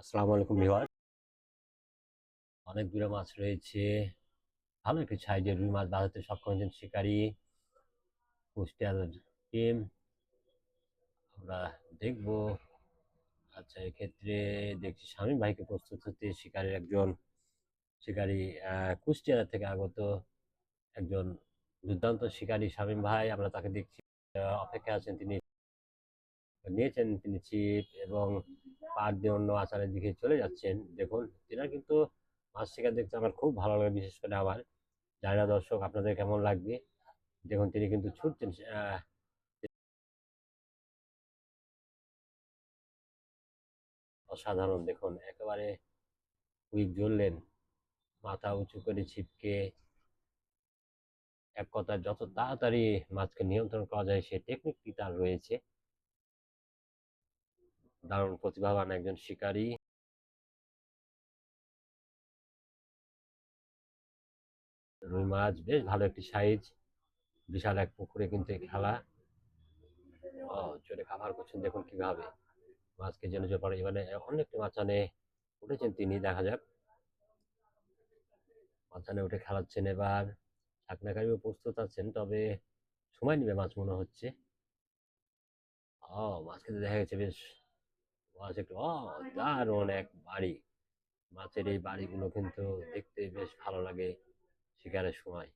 আসসালামু আলাইকুম ভিউয়ার। অনেক দূরে মাছ রয়েছে। ভালো একটি সাইজের রুই মাছ বাজাতে সক্ষম হয়েছেন শিকারী কুষ্টিয়ার টিম। আমরা দেখব। আচ্ছা, এক্ষেত্রে দেখছি শামীম ভাইকে প্রস্তুত হতে শিকারীর একজন শিকারী কুষ্টিয়া থেকে আগত একজন দুর্দান্ত শিকারী শামীম ভাই। আমরা তাকে দেখছি, অপেক্ষায় আছেন তিনি। নিয়েছেন তিনি ছিপ এবং পাট দিয়ে অন্য আচারের দিকে চলে যাচ্ছেন। দেখুন, তিনার কিন্তু মাছ শিকার দেখতে আমার খুব ভালো লাগে, বিশেষ করে আমার। জানি না দর্শক আপনাদের কেমন লাগবে। দেখুন, তিনি কিন্তু ছুটছেন। অসাধারণ, দেখুন একেবারে কুইক জ্বললেন, মাথা উঁচু করে ছিপকে এক কথায় যত তাড়াতাড়ি মাছকে নিয়ন্ত্রণ করা যায় সে টেকনিকটি তার রয়েছে। দারুণ প্রতিভাবান একজন শিকারী। রুই মাছ বেশ ভালো একটি সাইজ, বিশাল এক পুকুরে কিন্তু এই খেলা। চোরে কাভার করছেন, দেখুন কিভাবে মাছকে যেন যে পরে এবারে অনেকটি মাছানে উঠেছেন তিনি। দেখা যাক, মাছানে উঠে খেলাচ্ছেন এবার। ছাকনাকারীও প্রস্তুত আছেন, তবে সময় নিবে মাছ মনে হচ্ছে। মাছ কিন্তু দেখা গেছে বেশ মাছ একটু দারুণ এক বাড়ি। মাছের এই বাড়িগুলো কিন্তু দেখতে বেশ ভালো লাগে শিকারের সময়।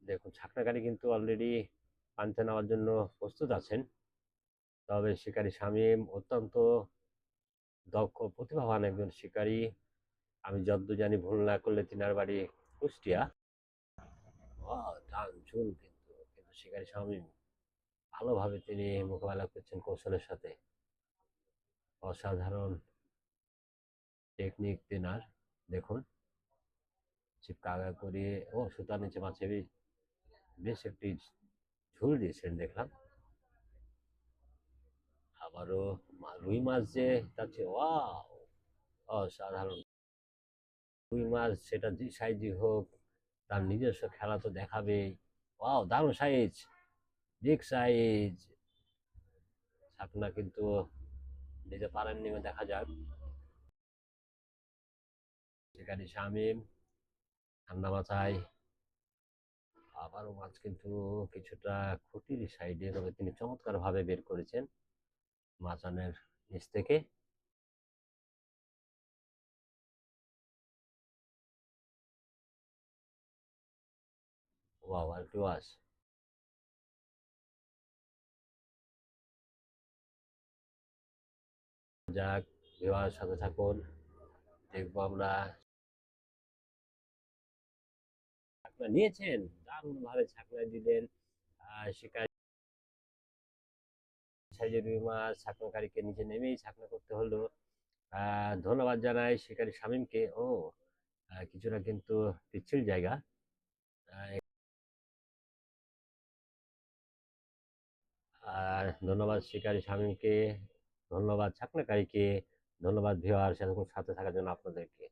দেখুন, ছাকনাকারী কিন্তু অলরেডি পানিতে নেওয়ার জন্য প্রস্তুত আছেন। তবে শিকারী শামীম অত্যন্ত দক্ষ প্রতিভাবান একজন শিকারী। আমি যতদূর জানি, ভুল না করলে তিনার বাড়ি কুষ্টিয়া। দারুণ ঝুল, কিন্তু কিন্তু শিকারী শামীম ভালোভাবে তিনি মোকাবেলা করছেন কৌশলের সাথে। অসাধারণ টেকনিক তেনার। দেখুন, ছিপ কাগা করে সুতার নিচে মাছে বেশ একটি ঝুল দিয়েছেন দেখলাম। আবারও রুই মাছ যে তার চেয়ে অসাধারণ। রুই মাছ সেটা যে সাইজই হোক, তার নিজস্ব খেলা তো দেখাবেই। দারুণ সাইজ, বিগ সাইজ। ছাকনা কিন্তু নিতে পারেননি, দেখা যাক। শিকারী শামীম ঠান্ডা মাথায় আবারও মাছ কিন্তু কিছুটা খুঁটির সাইডে, তবে তিনি চমৎকার ভাবে বের করেছেন মাচানের নিচ থেকে। আর কি ওয়াশ যাক, বিবাহের সাথে থাকুন, দেখবো আমরা। ছাকনা নিয়েছেন, দারুণ ভাবে ছাকনা দিলেন। শিকারী সাইজের রুই মাছ ছাকনাকারীকে নিচে নেমেই ছাকনা করতে হলো। ধন্যবাদ জানাই শিকারী শামীমকে। কিছুটা কিন্তু পিচ্ছিল জায়গা। আর ধন্যবাদ শিকারী শামীমকে, ধন্যবাদ ছাকনাকারীকে, ধন্যবাদ ভিউয়ার সাথে থাকার জন্য আপনাদেরকে।